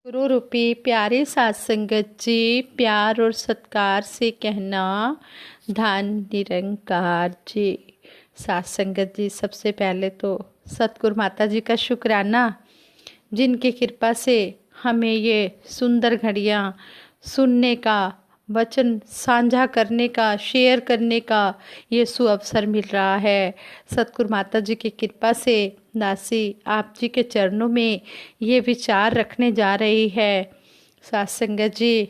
गुरु रूपी प्यारे साथ संगत जी, प्यार और सत्कार से कहना धन निरंकार जी। साथ संगत जी, सबसे पहले तो सतगुरु माता जी का शुक्राना, जिनकी कृपा से हमें ये सुंदर घड़ियाँ सुनने का, वचन साझा करने का, शेयर करने का ये सुअवसर मिल रहा है। सतगुरु माता जी की कृपा से दासी आप जी के चरणों में ये विचार रखने जा रही है। साथ संगत जी,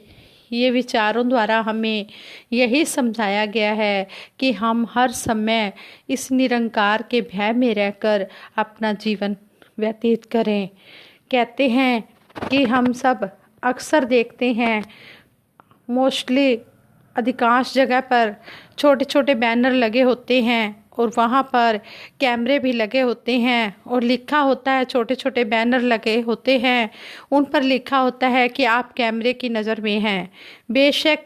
ये विचारों द्वारा हमें यही समझाया गया है कि हम हर समय इस निरंकार के भय में रहकर अपना जीवन व्यतीत करें। कहते हैं कि हम सब अक्सर देखते हैं, मोस्टली अधिकांश जगह पर छोटे छोटे बैनर लगे होते हैं और वहाँ पर कैमरे भी लगे होते हैं और लिखा होता है, छोटे छोटे बैनर लगे होते हैं, उन पर लिखा होता है कि आप कैमरे की नज़र में हैं। बेशक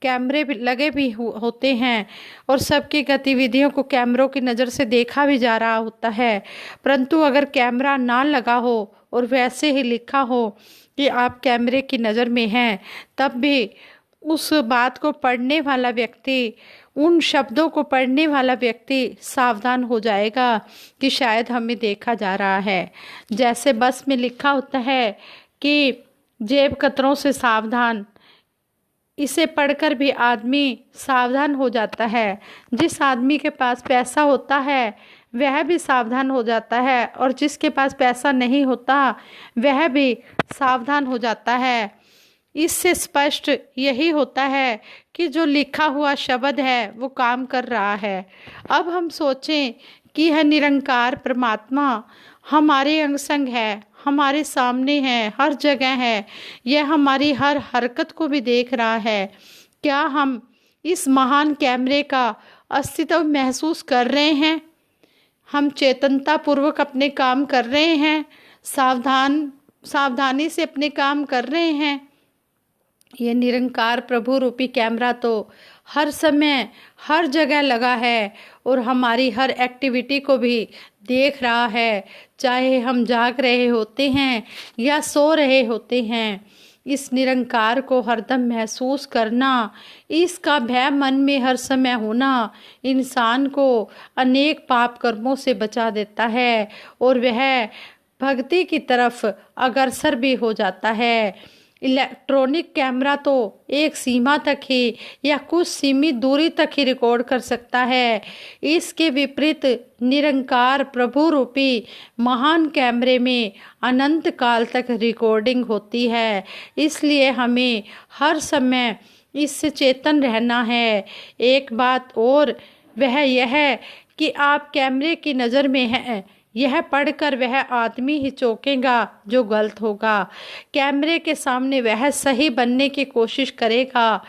कैमरे भी लगे भी होते हैं और सबकी गतिविधियों को कैमरों की नज़र से देखा भी जा रहा होता है, परंतु अगर कैमरा ना लगा हो और वैसे ही लिखा हो कि आप कैमरे की नज़र में हैं, तब भी उस बात को पढ़ने वाला व्यक्ति, उन शब्दों को पढ़ने वाला व्यक्ति सावधान हो जाएगा कि शायद हमें देखा जा रहा है। जैसे बस में लिखा होता है कि जेब कतरों से सावधान, इसे पढ़कर भी आदमी सावधान हो जाता है। जिस आदमी के पास पैसा होता है वह भी सावधान हो जाता है और जिसके पास पैसा नहीं होता वह भी सावधान हो जाता है। इससे स्पष्ट यही होता है कि जो लिखा हुआ शब्द है वो काम कर रहा है। अब हम सोचें कि यह निरंकार परमात्मा हमारे अंग संग है, हमारे सामने है, हर जगह है, यह हमारी हर हरकत को भी देख रहा है। क्या हम इस महान कैमरे का अस्तित्व महसूस कर रहे हैं? हम चेतनता पूर्वक अपने काम कर रहे हैं, सावधानी से अपने काम कर रहे हैं। ये निरंकार प्रभु रूपी कैमरा तो हर समय हर जगह लगा है और हमारी हर एक्टिविटी को भी देख रहा है, चाहे हम जाग रहे होते हैं या सो रहे होते हैं। इस निरंकार को हरदम महसूस करना, इसका भय मन में हर समय होना इंसान को अनेक पाप कर्मों से बचा देता है और वह भक्ति की तरफ अग्रसर भी हो जाता है। इलेक्ट्रॉनिक कैमरा तो एक सीमा तक ही या कुछ सीमित दूरी तक ही रिकॉर्ड कर सकता है। इसके विपरीत निरंकार प्रभु रूपी महान कैमरे में अनंत काल तक रिकॉर्डिंग होती है। इसलिए हमें हर समय इससे चेतन रहना है। एक बात और, वह यह कि आप कैमरे की नज़र में हैं, यह पढ़कर वह आदमी ही चौंकेगा जो गलत होगा। कैमरे के सामने वह सही बनने की कोशिश करेगा,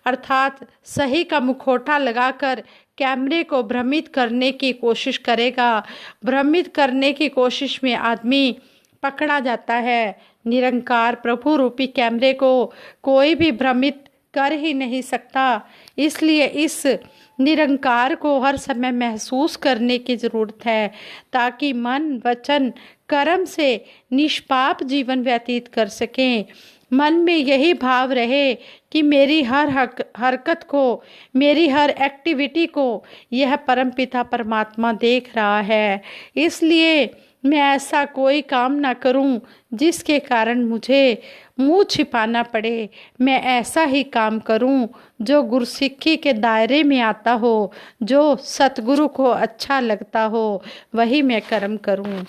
अर्थात सही का मुखौटा लगाकर कैमरे को भ्रमित करने की कोशिश करेगा। भ्रमित करने की कोशिश में आदमी पकड़ा जाता है। निरंकार प्रभु रूपी कैमरे को कोई भी भ्रमित कर ही नहीं सकता। इसलिए इस निरंकार को हर समय महसूस करने की ज़रूरत है, ताकि मन वचन कर्म से निष्पाप जीवन व्यतीत कर सकें। मन में यही भाव रहे कि मेरी हर हरकत को, मेरी हर एक्टिविटी को यह परमपिता परमात्मा देख रहा है। इसलिए मैं ऐसा कोई काम ना करूं जिसके कारण मुझे मुंह छिपाना पड़े। मैं ऐसा ही काम करूं जो गुरसिक्खी के दायरे में आता हो, जो सतगुरु को अच्छा लगता हो, वही मैं कर्म करूं।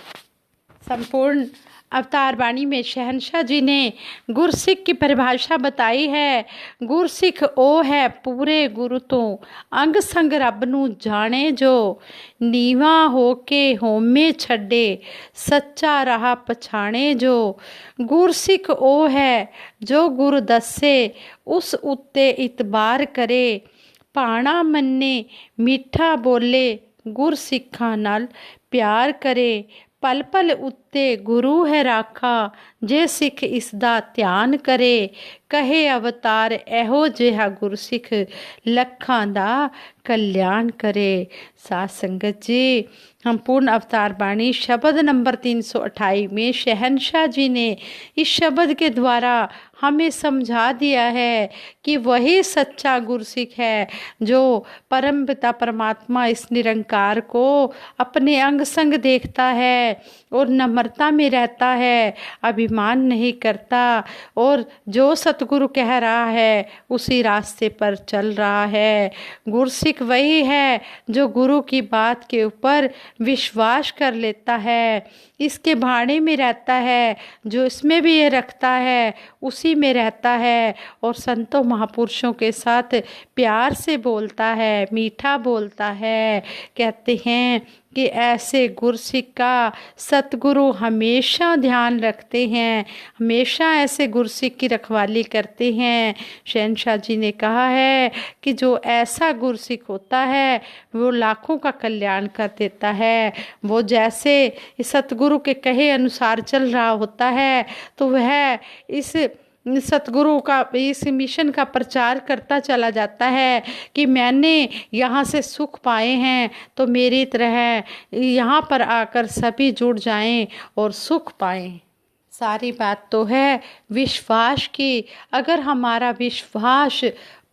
संपूर्ण अवतार वाणी में शहंशाह जी ने गुरसिख की परिभाषा बताई है। गुरसिख ओ है पूरे गुरु तो अंग संग रब नू जाने जो, नीवा होके होमे छड्डे सच्चा राह पछाणे जो। गुरसिख ओ है जो गुरु दसे उस उत्ते इतबार करे, भाणा मन्ने मीठा बोले गुरसिखां नाल प्यार करे, पल पल उत्ते ते गुरु है राखा, जे सिख इसदा ध्यान करे, कहे अवतार एहो जिहा गुरसिख, लखां दा कल्याण करे। साध संगत जी, हम पूर्ण अवतार बाणी शब्द नंबर 328 में शहंशाह जी ने इस शब्द के द्वारा हमें समझा दिया है कि वही सच्चा गुरसिख है जो परम पिता परमात्मा इस निरंकार को अपने अंग संग देखता है और नम्रता में रहता है, अभिमान नहीं करता, और जो सतगुरु कह रहा है उसी रास्ते पर चल रहा है। गुरसिख वही है जो गुरु की बात के ऊपर विश्वास कर लेता है, इसके भाड़े में रहता है, जो इसमें भी ये रखता है उसी में रहता है, और संतों महापुरुषों के साथ प्यार से बोलता है, मीठा बोलता है। कहते हैं कि ऐसे गुरसिख का सतगुरु हमेशा ध्यान रखते हैं, हमेशा ऐसे गुरसिख की रखवाली करते हैं। शहंशाह जी ने कहा है कि जो ऐसा गुरसिख होता है वो लाखों का कल्याण कर देता है। वो जैसे सतगुरु के कहे अनुसार चल रहा होता है तो वह इस सतगुरु का इस मिशन का प्रचार करता चला जाता है कि मैंने यहाँ से सुख पाए हैं तो मेरी तरह यहाँ पर आकर सभी जुड़ जाएं और सुख पाएं। सारी बात तो है विश्वास की। अगर हमारा विश्वास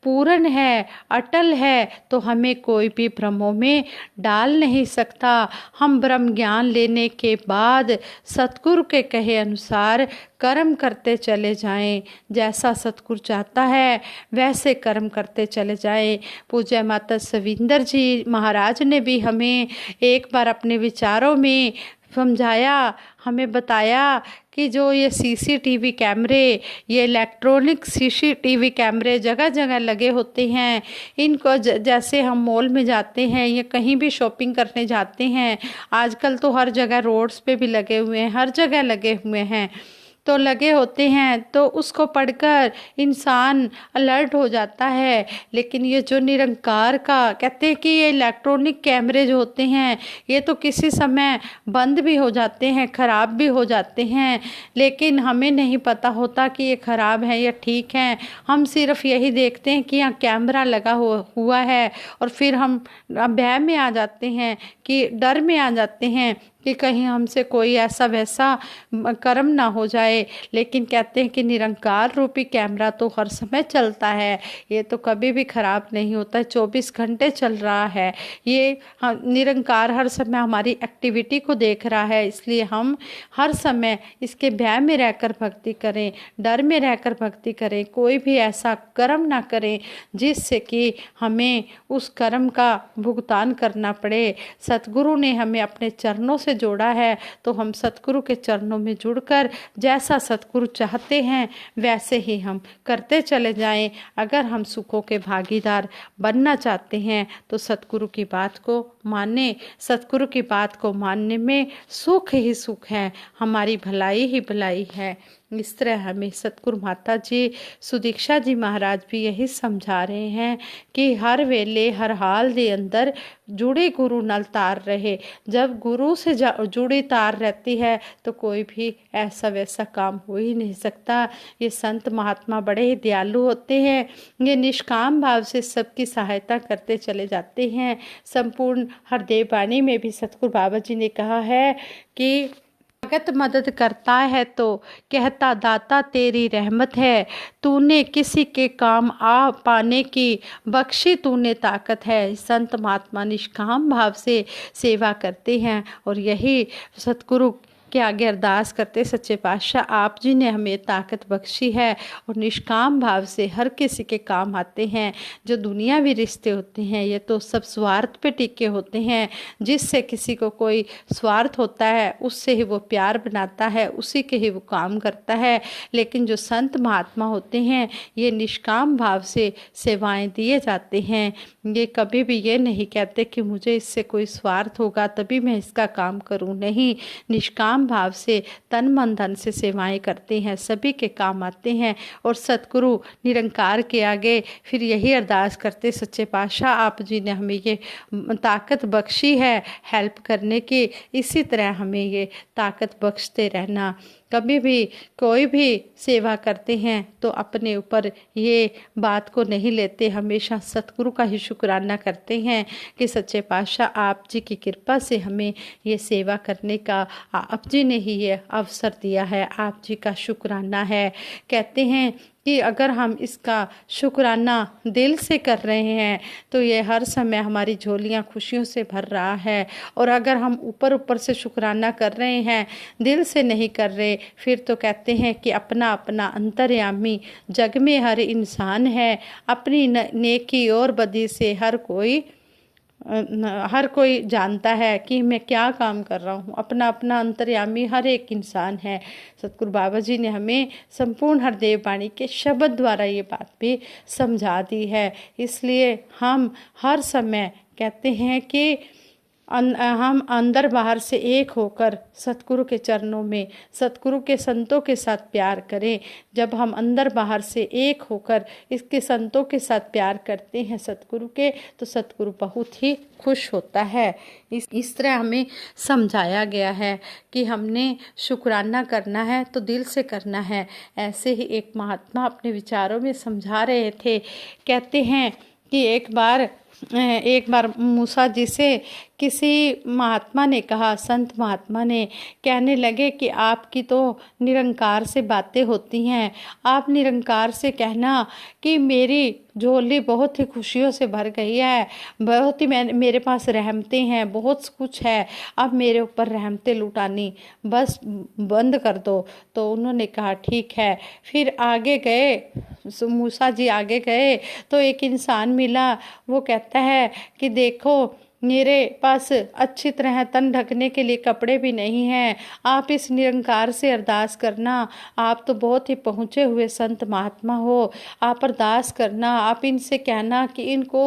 पूर्ण है, अटल है, तो हमें कोई भी भ्रमों में डाल नहीं सकता। हम ब्रह्म ज्ञान लेने के बाद सतगुरु के कहे अनुसार कर्म करते चले जाएं। जैसा सतगुरु चाहता है वैसे कर्म करते चले जाएं। पूज्य माता सविंदर जी महाराज ने भी हमें एक बार अपने विचारों में समझाया, हमें बताया कि जो ये सीसीटीवी कैमरे, ये इलेक्ट्रॉनिक सीसीटीवी कैमरे जगह जगह लगे होते हैं, इनको जैसे हम मॉल में जाते हैं या कहीं भी शॉपिंग करने जाते हैं, आजकल तो हर जगह रोड्स पे भी लगे हुए हैं, हर जगह लगे हुए हैं, तो लगे होते हैं तो उसको पढ़कर इंसान अलर्ट हो जाता है। लेकिन ये जो निरंकार का कहते हैं कि ये इलेक्ट्रॉनिक कैमरे जो होते हैं ये तो किसी समय बंद भी हो जाते हैं, ख़राब भी हो जाते हैं, लेकिन हमें नहीं पता होता कि ये ख़राब है या ठीक है। हम सिर्फ यही देखते हैं कि यहाँ कैमरा लगा हुआ है और फिर हम भय में आ जाते हैं, कि डर में आ जाते हैं कि कहीं हमसे कोई ऐसा वैसा कर्म ना हो जाए। लेकिन कहते हैं कि निरंकार रूपी कैमरा तो हर समय चलता है, ये तो कभी भी ख़राब नहीं होता, 24 घंटे चल रहा है। ये निरंकार हर समय हमारी एक्टिविटी को देख रहा है, इसलिए हम हर समय इसके भय में रहकर भक्ति करें, डर में रहकर भक्ति करें, कोई भी ऐसा कर्म ना करें जिससे कि हमें उस कर्म का भुगतान करना पड़े। सतगुरु ने हमें अपने चरणों से जोड़ा है तो हम सतगुरु के चरणों में जुड़कर जैसा सतगुरु चाहते हैं वैसे ही हम करते चले जाएं। अगर हम सुखों के भागीदार बनना चाहते हैं तो सतगुरु की बात को माने, सतगुरु की बात को मानने में सुख ही सुख है, हमारी भलाई ही भलाई है। इस तरह हमें सतगुरु माता जी सुदीक्षा जी महाराज भी यही समझा रहे हैं कि हर वेले हर हाल दे अंदर जुड़े गुरु नाल तार रहे। जब गुरु से जुड़ी तार रहती है तो कोई भी ऐसा वैसा काम हो ही नहीं सकता। ये संत महात्मा बड़े ही दयालु होते हैं, ये निष्काम भाव से सबकी सहायता करते चले जाते हैं। संपूर्ण हरदेव वाणी में भी सतगुरु बाबा जी ने कहा है कि भगत मदद करता है तो कहता दाता तेरी रहमत है, तूने किसी के काम आ पाने की बख्शी तूने ताकत है। संत महात्मा निष्काम भाव से सेवा करते हैं और यही सतगुरु के आगे अरदास करते, सच्चे पातशाह आप जी ने हमें ताकत बख्शी है और निष्काम भाव से हर किसी के काम आते हैं। जो दुनियावी रिश्ते होते हैं ये तो सब स्वार्थ पे टिके होते हैं, जिससे किसी को कोई स्वार्थ होता है उससे ही वो प्यार बनाता है, उसी के ही वो काम करता है। लेकिन जो संत महात्मा होते हैं ये निष्काम भाव से सेवाएं दिए जाते हैं, ये कभी भी ये नहीं कहते कि मुझे इससे कोई स्वार्थ होगा तभी मैं इसका काम करूं, नहीं, निष्काम निष्काम भाव से तन मन धन से सेवाएं करते हैं, सभी के काम आते हैं। और सतगुरु निरंकार के आगे फिर यही अरदास करते, सच्चे पातशाह आप जी ने हमें ये ताकत बख्शी है हेल्प करने की, इसी तरह हमें ये ताकत बख्शते रहना। कभी भी कोई भी सेवा करते हैं तो अपने ऊपर ये बात को नहीं लेते, हमेशा सतगुरु का ही शुक्राना करते हैं कि सच्चे पातशाह आप जी की कृपा से हमें ये सेवा करने का आप जी ने ही ये अवसर दिया है, आप जी का शुक्राना है। कहते हैं कि अगर हम इसका शुक्राना दिल से कर रहे हैं तो ये हर समय हमारी झोलियां खुशियों से भर रहा है। और अगर हम ऊपर ऊपर से शुक्राना कर रहे हैं, दिल से नहीं कर रहे, फिर तो कहते हैं कि अपना अपना अंतर्यामी जग में हर इंसान है, अपनी नेकी और बदी से हर कोई जानता है कि मैं क्या काम कर रहा हूँ। अपना अपना अंतर्यामी हर एक इंसान है। सतगुरु बाबा जी ने हमें संपूर्ण हरदेव वाणी के शब्द द्वारा ये बात भी समझा दी है। इसलिए हम हर समय कहते हैं कि हम अंदर बाहर से एक होकर सतगुरु के चरणों में, सतगुरु के संतों के साथ प्यार करें। जब हम अंदर बाहर से एक होकर इसके संतों के साथ प्यार करते हैं सतगुरु के, तो सतगुरु बहुत ही खुश होता है। इस तरह हमें समझाया गया है कि हमने शुक्राना करना है तो दिल से करना है। ऐसे ही एक महात्मा अपने विचारों में समझा रहे थे। कहते हैं कि एक बार मूसा जी से किसी महात्मा ने कहा, संत महात्मा ने कहने लगे कि आपकी तो निरंकार से बातें होती हैं, आप निरंकार से कहना कि मेरी झोली बहुत ही खुशियों से भर गई है, बहुत ही मेरे पास रहमतें हैं, बहुत कुछ है, अब मेरे ऊपर रहमतें लुटानी बस बंद कर दो। तो उन्होंने कहा ठीक है। फिर आगे गए, मूसा जी आगे गए तो एक इंसान मिला। वो कहता है कि देखो मेरे पास अच्छी तरह तन ढकने के लिए कपड़े भी नहीं हैं, आप इस निरंकार से अरदास करना, आप तो बहुत ही पहुँचे हुए संत महात्मा हो, आप अरदास करना, आप इनसे कहना कि इनको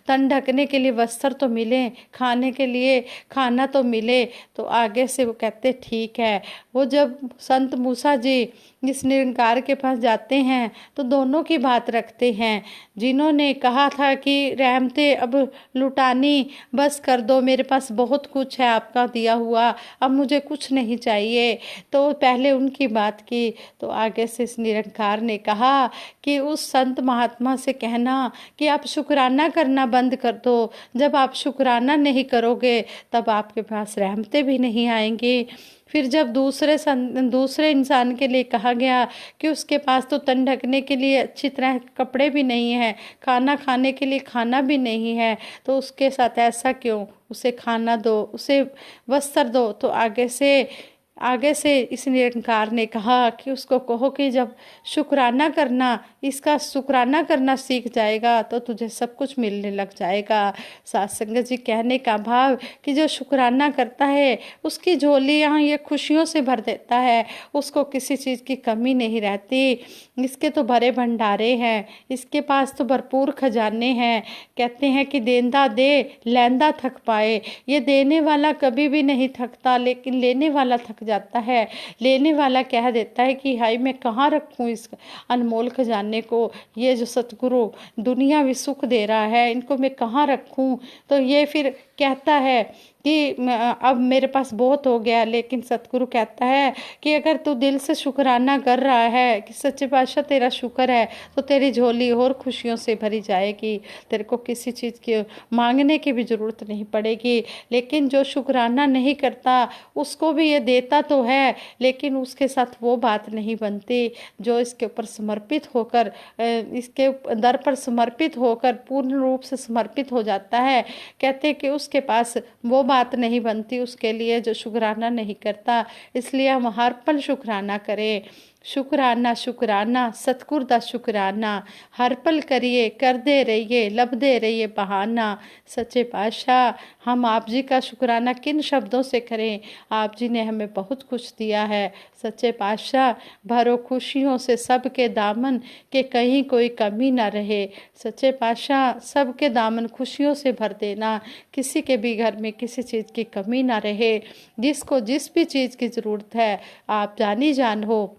तन ढकने के लिए वस्त्र तो मिले, खाने के लिए खाना तो मिले। तो आगे से वो कहते ठीक है। वो जब संत मूसा जी इस निरंकार के पास जाते हैं तो दोनों की बात रखते हैं। जिन्होंने कहा था कि रहमतें अब लुटानी बस कर दो, मेरे पास बहुत कुछ है आपका दिया हुआ, अब मुझे कुछ नहीं चाहिए, तो पहले उनकी बात की। तो आगे से इस निरंकार ने कहा कि उस संत महात्मा से कहना कि आप शुक्राना करना बंद कर दो। जब आप शुक्राना नहीं करोगे तब आपके पास रहमतें भी नहीं आएंगी। फिर जब दूसरे इंसान के लिए कहा गया कि उसके पास तो तन ढकने के लिए अच्छी तरह कपड़े भी नहीं हैं, खाना खाने के लिए खाना भी नहीं है, तो उसके साथ ऐसा क्यों, उसे खाना दो, उसे वस्त्र दो। तो आगे से इस निरंकार ने कहा कि उसको कहो कि जब शुक्राना करना, इसका शुक्राना करना सीख जाएगा तो तुझे सब कुछ मिलने लग जाएगा। साथ संगत जी, कहने का भाव कि जो शुक्राना करता है उसकी झोली यहाँ ये खुशियों से भर देता है, उसको किसी चीज़ की कमी नहीं रहती। इसके तो भरे भंडारे हैं, इसके पास तो भरपूर खजाने हैं। कहते हैं कि देंदा दे लैंदा थक पाए, ये देने वाला कभी भी नहीं थकता, लेकिन लेने वाला थक जाता है। लेने वाला कह देता है कि हाय मैं कहाँ रखूँ इस अनमोल खजाने को, ये जो सतगुरु दुनियावी सुख दे रहा है इनको मैं कहाँ रखूँ। तो ये फिर कहता है कि अब मेरे पास बहुत हो गया। लेकिन सतगुरु कहता है कि अगर तू दिल से शुक्राना कर रहा है कि सच्चे पातशाह तेरा शुक्र है, तो तेरी झोली और खुशियों से भरी जाएगी, तेरे को किसी चीज़ की मांगने की भी ज़रूरत नहीं पड़ेगी। लेकिन जो शुक्राना नहीं करता उसको भी ये देता तो है, लेकिन उसके साथ वो बात नहीं बनती। जो इसके ऊपर समर्पित होकर, इसके दर पर समर्पित होकर पूर्ण रूप से समर्पित हो जाता है, कहते कि उसके पास वो बात नहीं बनती उसके लिए जो शुक्राना नहीं करता। इसलिए हम हर पल शुक्राना करें। शुकराना शुकराना सतगुर दा शुकराना, हर पल करिए करते रहिए लभदे रहिए बहाना। सच्चे पातशाह, हम आप जी का शुकराना किन शब्दों से करें, आप जी ने हमें बहुत कुछ दिया है। सच्चे पातशाह, भरो खुशियों से सबके दामन, के कहीं कोई कमी ना रहे। सच्चे पातशाह, सबके दामन खुशियों से भर देना, किसी के भी घर में किसी चीज़ की कमी ना रहे। जिसको जिस भी चीज़ की ज़रूरत है, आप जानी जान हो,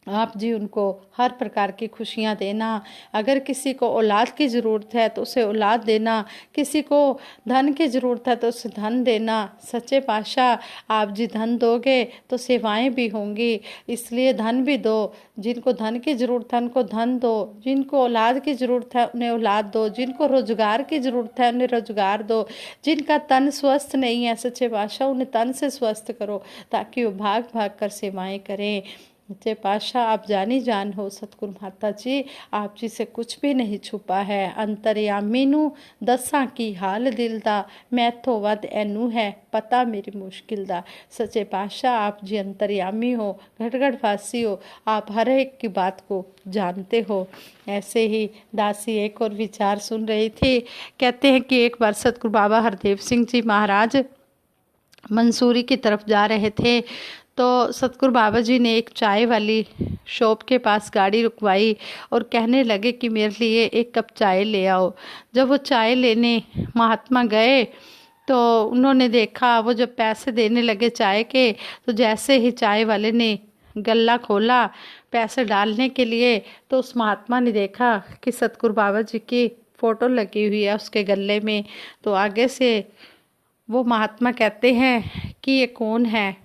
आप जी उनको हर प्रकार की खुशियाँ देना। अगर किसी को औलाद की ज़रूरत है तो उसे औलाद देना, किसी को धन की ज़रूरत है तो उसे धन देना। सच्चे पातशाह, आप जी धन दोगे तो सेवाएं भी होंगी, इसलिए धन भी दो। जिनको धन की ज़रूरत है उनको धन दो, जिनको औलाद की ज़रूरत है उन्हें औलाद दो, जिनको रोज़गार की ज़रूरत है उन्हें रोज़गार दो। जिनका तन स्वस्थ नहीं है सच्चे पातशाह, उन्हें तन से स्वस्थ करो, ताकि वो भाग भाग कर सेवाएं करें। सच्चे पातशाह, आप जानी जान हो सतगुरु माता जी, आप जी से कुछ भी नहीं छुपा है। अंतरयामी नू दसा की हाल दिल दा, मैथों वध एनू है पता मेरी मुश्किल दा। सच्चे पातशाह, आप जी अंतरयामी हो, घट घट वासी हो, आप हर एक की बात को जानते हो। ऐसे ही दासी एक और विचार सुन रही थी। कहते हैं कि एक बार सतगुरु बाबा हरदेव सिंह जी महाराज मंसूरी की तरफ जा रहे थे, तो सतगुरु बाबा जी ने एक चाय वाली शॉप के पास गाड़ी रुकवाई और कहने लगे कि मेरे लिए एक कप चाय ले आओ। जब वो चाय लेने महात्मा गए तो उन्होंने देखा, वो जब पैसे देने लगे चाय के, तो जैसे ही चाय वाले ने गल्ला खोला पैसे डालने के लिए, तो उस महात्मा ने देखा कि सतगुरु बाबा जी की फ़ोटो लगी हुई है उसके गले में। तो आगे से वो महात्मा कहते हैं कि ये कौन है।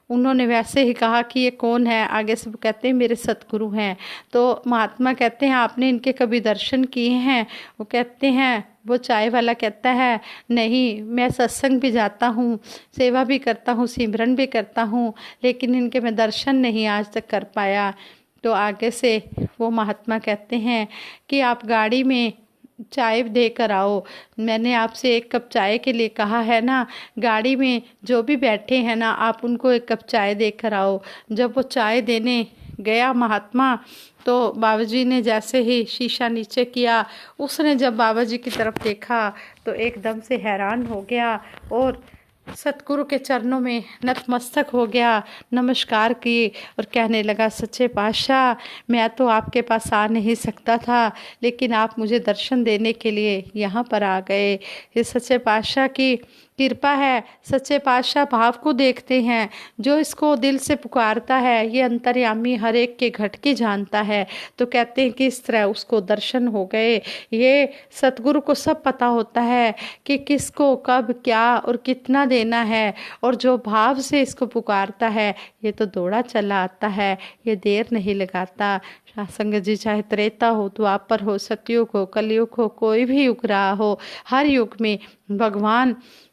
उन्होंने वैसे ही कहा कि ये कौन है, आगे से वो कहते हैं मेरे सतगुरु हैं। तो महात्मा कहते हैं आपने इनके कभी दर्शन किए हैं? वो कहते हैं, वो चाय वाला कहता है नहीं, मैं सत्संग भी जाता हूँ, सेवा भी करता हूँ, सिमरन भी करता हूँ, लेकिन इनके मैं दर्शन नहीं आज तक कर पाया। तो आगे से वो महात्मा कहते हैं कि आप गाड़ी में चाय दे कर आओ, मैंने आपसे एक कप चाय के लिए कहा है ना, गाड़ी में जो भी बैठे हैं ना आप उनको एक कप चाय दे कर आओ। जब वो चाय देने गया महात्मा, तो बाबा जी ने जैसे ही शीशा नीचे किया, उसने जब बाबा जी की तरफ देखा तो एकदम से हैरान हो गया और सतगुरु के चरणों में नतमस्तक हो गया, नमस्कार की और कहने लगा सच्चे पातशाह, मैं तो आपके पास आ नहीं सकता था, लेकिन आप मुझे दर्शन देने के लिए यहाँ पर आ गए। ये सच्चे पातशाह की कृपा है। सच्चे पातशाह भाव को देखते हैं, जो इसको दिल से पुकारता है ये अंतर्यामी हर एक के घट की जानता है। तो कहते हैं कि इस तरह उसको दर्शन हो गए। ये सतगुरु को सब पता होता है कि किसको कब क्या और कितना देना है, और जो भाव से इसको पुकारता है ये तो दौड़ा चला आता है, ये देर नहीं लगाता। संगत जी, चाहे त्रेता हो, द्वापर हो, सतयुग हो, कलयुग हो, कोई भी युग रहा हो, हर युग में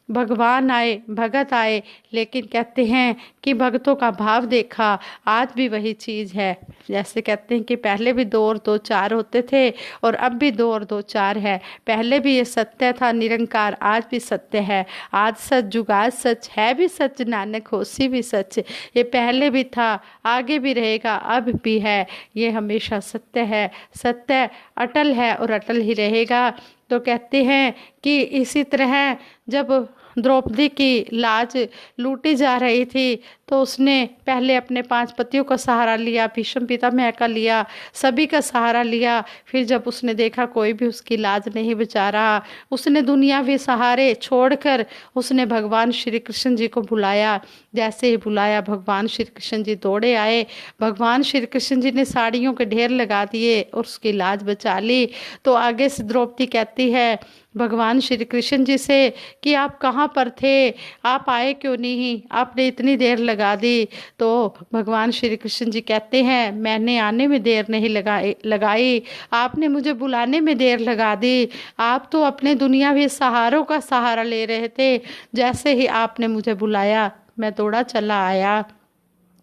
भगवान आए, भगत आए, लेकिन कहते हैं कि भक्तों का भाव देखा, आज भी वही चीज़ है। जैसे कहते हैं कि पहले भी 2 और 2 4 होते थे और अब भी 2 और 2 4 है। पहले भी ये सत्य था निरंकार, आज भी सत्य है। आज सच जुगाज सच, है भी सच नानक होसी भी सच। ये पहले भी था, आगे भी रहेगा, अब भी है, ये हमेशा सत्य है। सत्य अटल है और अटल ही रहेगा। तो कहते हैं कि इसी तरह जब द्रौपदी की लाज लूटी जा रही थी, तो उसने पहले अपने 5 पतियों का सहारा लिया, भीष्म पितामह का लिया, सभी का सहारा लिया। फिर जब उसने देखा कोई भी उसकी लाज नहीं बचा रहा, उसने दुनियावी सहारे छोड़कर उसने भगवान श्री कृष्ण जी को बुलाया। जैसे ही बुलाया, भगवान श्री कृष्ण जी दौड़े आए। भगवान श्री कृष्ण जी ने साड़ियों के ढेर लगा दिए और उसकी लाज बचा ली। तो आगे से द्रौपदी कहती है भगवान श्री कृष्ण जी से कि आप कहाँ पर थे, आप आए क्यों नहीं, आपने इतनी देर लगा दी। तो भगवान श्री कृष्ण जी कहते हैं मैंने आने में देर नहीं लगाई, आपने मुझे बुलाने में देर लगा दी। आप तो अपने दुनियावी सहारों का सहारा ले रहे थे, जैसे ही आपने मुझे बुलाया मैं दौड़ा चला आया।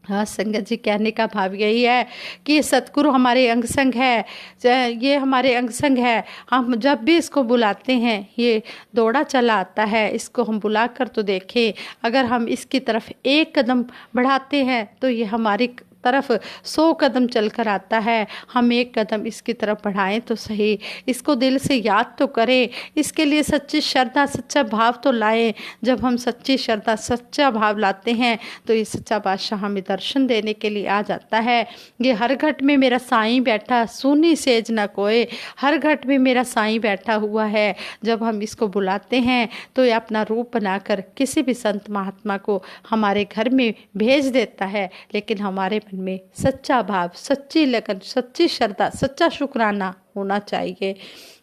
हाँ संगत जी, कहने का भाव यही है कि सतगुरु हमारे अंग संग है, ये हमारे अंग संग है। हम जब भी इसको बुलाते हैं ये दौड़ा चला आता है। इसको हम बुला कर तो देखें, अगर हम इसकी तरफ एक कदम बढ़ाते हैं तो ये हमारी तरफ 100 कदम चलकर आता है, हम 1 कदम इसकी तरफ बढ़ाएं तो सही, इसको दिल से याद तो करें, इसके लिए सच्ची श्रद्धा सच्चा भाव तो लाएं। जब हम सच्ची श्रद्धा सच्चा भाव लाते हैं तो ये सच्चा बादशाह हमें दर्शन देने के लिए आ जाता है। ये हर घट में मेरा साईं बैठा, सुनी सेज न कोय, हर घट में मेरा साईं बैठा हुआ है। जब हम इसको बुलाते हैं तो ये अपना रूप बनाकर किसी भी संत महात्मा को हमारे घर में भेज देता है, लेकिन हमारे मन में सच्चा भाव, सच्ची लगन, सच्ची श्रद्धा, सच्चा शुक्राना होना चाहिए।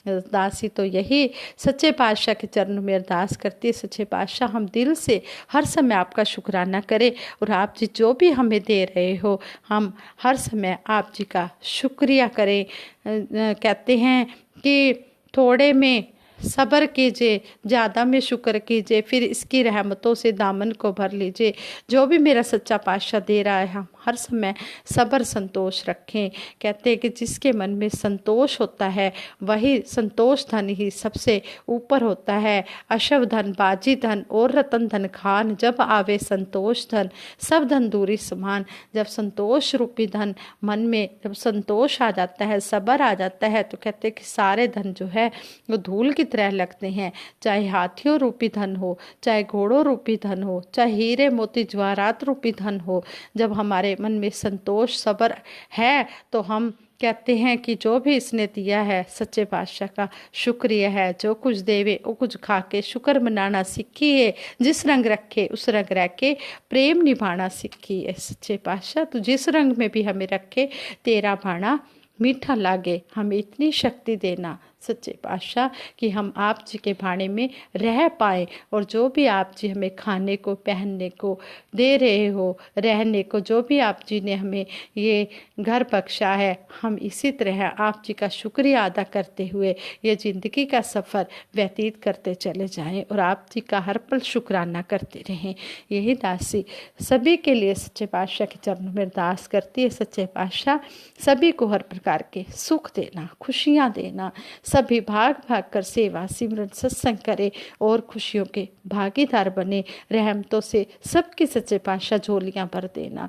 दासी तो यही सच्चे पातशाह के चरणों में अरदास करती है, सच्चे पातशाह हम दिल से हर समय आपका शुक्राना करें और आप जी जो भी हमें दे रहे हो हम हर समय आप जी का शुक्रिया करें। कहते हैं कि थोड़े में सब्र कीजिए, ज़्यादा में शुक्र कीजिए, फिर इसकी रहमतों से दामन को भर लीजिए। जो भी मेरा सच्चा पातशाह दे रहा है हम हर समय सब्र संतोष रखें। कहते हैं कि जिसके मन में संतोष होता है वही संतोष धन ही सबसे ऊपर होता है। अशव धन बाजी धन और रतन धन खान, जब आवे संतोष धन सब धन दूरी समान। जब संतोष रूपी धन मन में जब संतोष आ जाता है, सब्र आ जाता है, तो कहते हैं कि सारे धन जो है वो धूल की तरह लगते हैं। चाहे हाथियों रूपी धन हो, चाहे घोड़ों रूपी धन हो, चाहे हीरे मोती जवाहरात रूपी धन हो, जब हमारे मन में संतोष सब्र है तो हम कहते हैं कि जो भी इसने दिया है सच्चे पातशाह का शुक्रिया है। जो कुछ देवे वो कुछ खा के शुक्र मनाना सीखिए, जिस रंग रखे उस रंग रह के प्रेम निभाना सीखिए। सच्चे पातशाह तो जिस रंग में भी हमें रखे तेरा भाना मीठा लागे, हमें इतनी शक्ति देना सच्चे पातशाह कि हम आप जी के भाने में रह पाए। और जो भी आप जी हमें खाने को पहनने को दे रहे हो, रहने को जो भी आप जी ने हमें ये घर बख्शा है, हम इसी तरह आप जी का शुक्रिया अदा करते हुए ये ज़िंदगी का सफ़र व्यतीत करते चले जाएं और आप जी का हर पल शुक्राना करते रहें। यही दासी सभी के लिए सच्चे पातशाह के चरणों में अरदास करती है। सच्चे पातशाह सभी को हर प्रकार के सुख देना, खुशियाँ देना, सभी भाग भाग कर सेवा सिमरन सत्संग करे और खुशियों के भागीदार बने। रहमतों से सबकी सच्चे पातशाह झोलियां भर देना।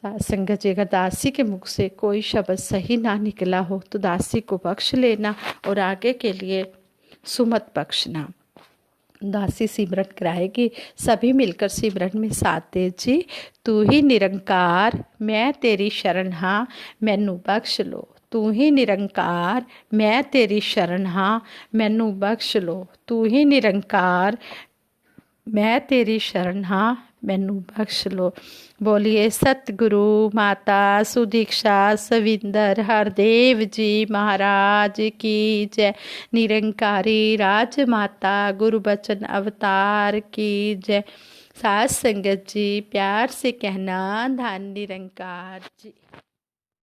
संगत जी, अगर दासी के मुख से कोई शब्द सही ना निकला हो तो दासी को बख्श लेना और आगे के लिए सुमत बख्शना। दासी सिमरन कराएगी, सभी मिलकर सिमरन में साथ दे जी। तू ही निरंकार मैं तेरी शरण हाँ, मैनू बख्श लो। तू ही निरंकार मैं तेरी शरण हाँ, मैनू बख्श लो। तू ही निरंकार मैं तेरी शरण हाँ, मैनू बख्श लो। बोलिए सतगुरु माता सुदीक्षा सविंदर हरदेव जी महाराज की जय। निरंकारी राज माता गुरु बचन अवतार की जय। साथ संगत जी प्यार से कहना धन निरंकार जी।